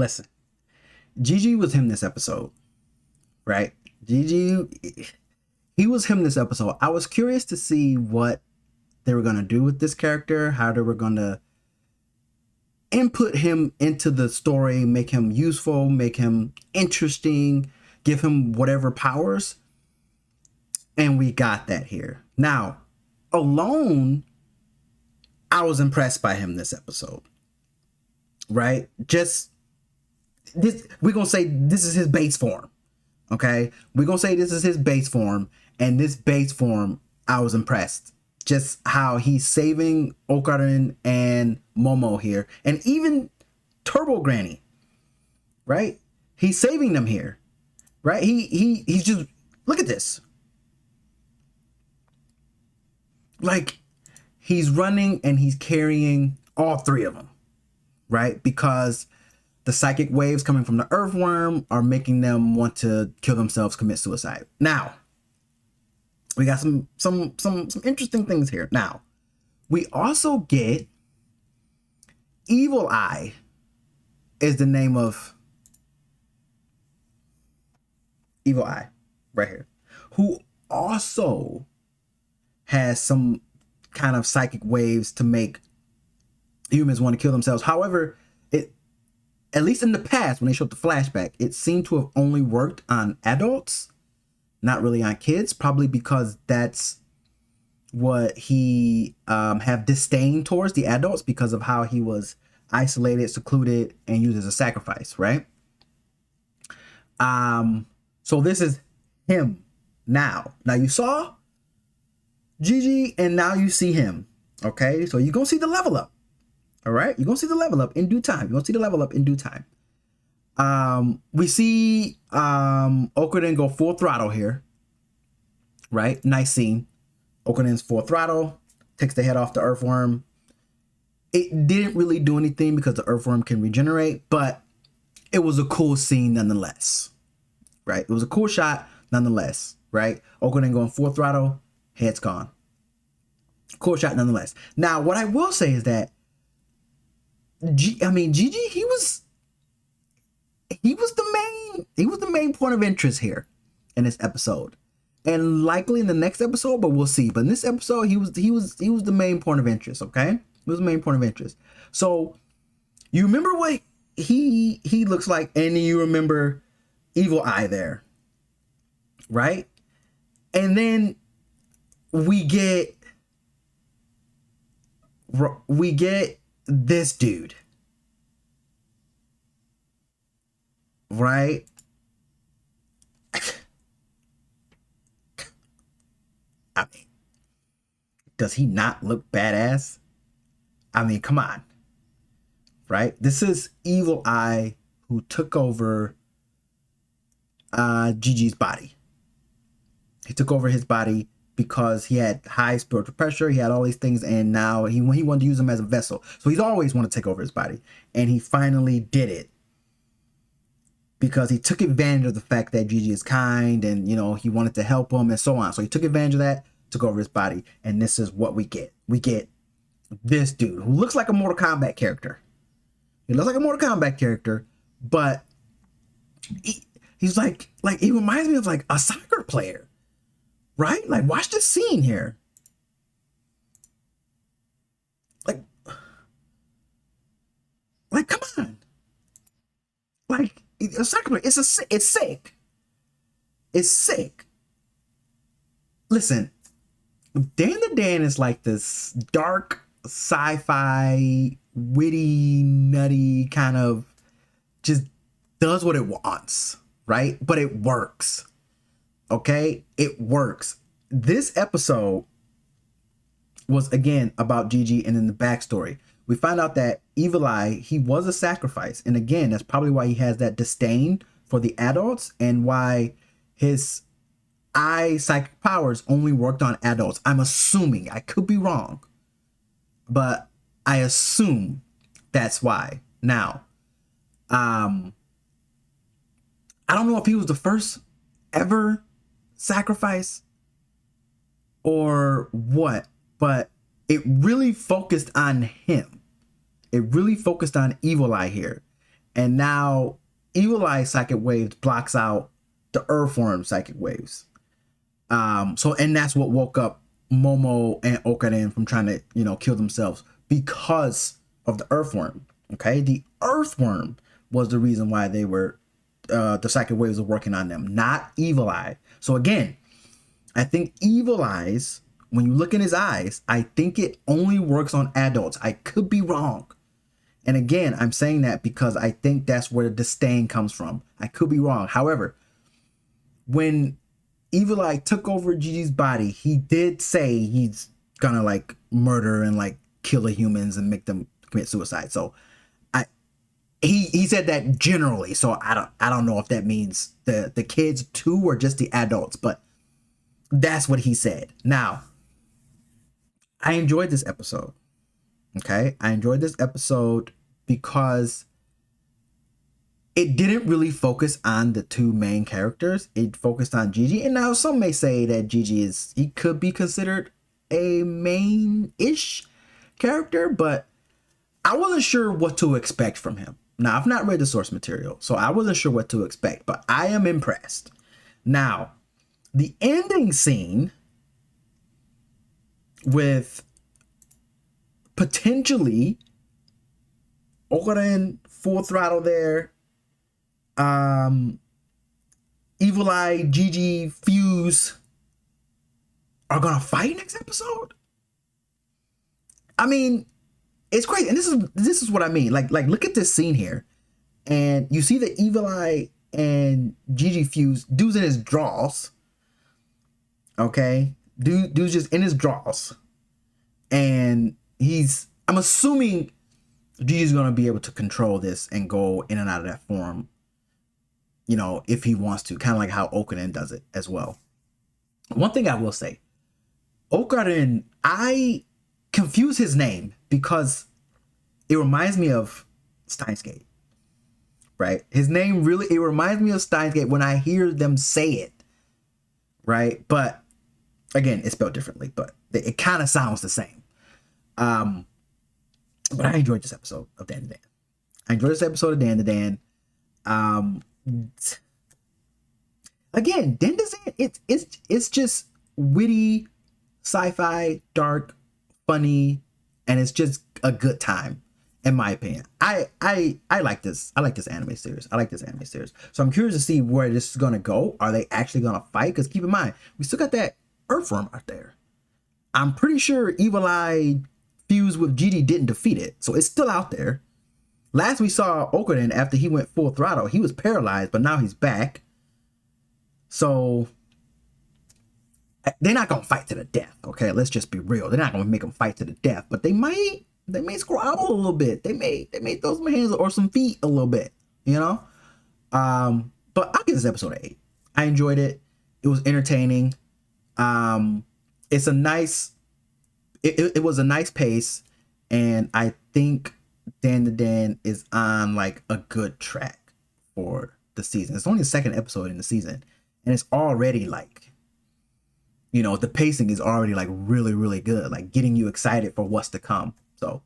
listen, JiJi was him this episode, right? JiJi, he was him this episode. I was curious to see what they were going to do with this character, how they were going to input him into the story, make him useful, make him interesting, give him whatever powers. And we got that here. Now, alone, I was impressed by him this episode, right? Just this, we're going to say this is his base form, okay? We're going to say this is his base form, and this base form, I was impressed. Just how he's saving Okarin and Momo here, and even Turbo Granny, right? He's saving them here, right? He's just, look at this. Like, he's running and he's carrying all three of them, right? Because the psychic waves coming from the earthworm are making them want to kill themselves, commit suicide. Now, we got some interesting things here. Now, we also get Evil Eye is the name of Evil Eye right here, who also has some kind of psychic waves to make humans want to kill themselves. However, it, at least in the past, when they showed the flashback, it seemed to have only worked on adults, not really on kids, probably because that's what he have disdain towards the adults because of how he was isolated, secluded, and used as a sacrifice, right? So this is him now. Now you saw JiJi and now you see him, okay? So you're going to see the level up, all right? You're going to see the level up in due time. You're going to see the level up in due time. We see Okarin go full throttle here, right? Nice scene. Okarin's full throttle, takes the head off the earthworm. It didn't really do anything because the earthworm can regenerate, but it was a cool scene nonetheless, right? It was a cool shot nonetheless, right? Okarin going full throttle, head's gone. Cool shot nonetheless. Now, what I will say is that JiJi, he was the main point of interest here in this episode, and likely in the next episode, but we'll see. But in this episode, he was the main point of interest. Okay, he was the main point of interest. So you remember what he looks like, and you remember Evil Eye there, right? And then we get this dude, right? I mean, does he not look badass? I mean, come on, right? This is Evil Eye who took over JiJi's body. He took over his body because he had high spiritual pressure. He had all these things, and now he wanted to use him as a vessel. So he's always wanted to take over his body, and he finally did it because he took advantage of the fact that JiJi is kind, and he wanted to help him and so on. So he took advantage of that, took over his body, and this is what we get. We get this dude who looks like a Mortal Kombat character. He looks like a Mortal Kombat character, but he's like he reminds me of like a soccer player. Right? Like, watch this scene here. Like, come on. Like, a soccer player, it's sick. It's sick. Listen, Dan the Dan is like this dark sci-fi, witty, nutty kind of just does what it wants, right? But it works. Okay, it works. This episode was again about JiJi, and in the backstory, we find out that Evil Eye, he was a sacrifice, and again, that's probably why he has that disdain for the adults, and why his eye psychic powers only worked on adults. I'm assuming, I could be wrong, but I assume that's why. Now, I don't know if he was the first ever sacrifice or what, but it really focused on him. It really focused on Evil Eye here. and now Evil Eye psychic waves blocks out the Earthworm psychic waves. So and that's what woke up Momo and Okaden from trying to, you know, kill themselves because of the Earthworm. Okay, the Earthworm was the reason why they were the psychic waves were working on them, not Evil Eye. So again, I think Evil Eyes, when you look in his eyes, I think it only works on adults. I could be wrong. And again, I'm saying that because I think that's where the disdain comes from. I could be wrong. However, when Evil Eye took over JiJi's body, he did say he's gonna like murder and like kill the humans and make them commit suicide. So he said that generally. So I don't know if that means the kids too or just the adults, but that's what he said. Now, I enjoyed this episode. Okay, I enjoyed this episode because it didn't really focus on the two main characters. It focused on JiJi. And now some may say that JiJi he could be considered a main-ish character, but I wasn't sure what to expect from him. Now, I've not read the source material, so I wasn't sure what to expect, but I am impressed. Now, the ending scene with potentially Okaden full throttle there, Evil Eye, JiJi, Fuse are gonna fight next episode. I mean, it's crazy, and this is what I mean. Like look at this scene here, and you see the Evil Eye and JiJi Fuse. Dude's in his drawers. Okay, dude's just in his drawers, and I'm assuming JiJi's gonna be able to control this and go in and out of that form, you know, if he wants to, kind of like how Okaden does it as well. One thing I will say, Okaden, I confuse his name because it reminds me of Steins Gate, right? His name really, it reminds me of Steins Gate when I hear them say it, right? But again, it's spelled differently, but it kind of sounds the same. But I enjoyed this episode of Dan to Dan. I enjoyed this episode of Dan to Dan. Again, Dan to Dan, it's just witty, sci-fi, dark, funny, and it's just a good time, in my opinion. I like this. I like this anime series. So I'm curious to see where this is gonna go. Are they actually gonna fight? Because keep in mind, we still got that Earthworm out there. I'm pretty sure Evil Eye fused with JiJi didn't defeat it, so it's still out there. Last we saw Okaden after he went full throttle, he was paralyzed, but now he's back. So they're not gonna fight to the death. Okay, let's just be real. They're not gonna make them fight to the death, but they may squabble a little bit. They may throw some hands or some feet a little bit, you know. But I'll give this episode an 8. I enjoyed it. It was entertaining. It's a nice. It was a nice pace, and I think Dan to Dan is on like a good track for the season. It's only the second episode in the season, and it's already like, you know, the pacing is already like really, really good, like getting you excited for what's to come. So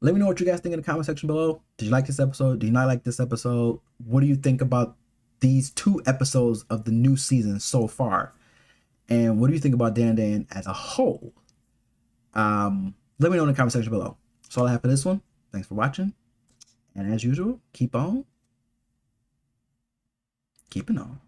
let me know what you guys think in the comment section below. Did you like this episode? Do you not like this episode? What do you think about these 2 episodes of the new season so far? And what do you think about Dan Dan as a whole? Let me know in the comment section below. That's all I have for this one. Thanks for watching. And as usual, keep on keeping on.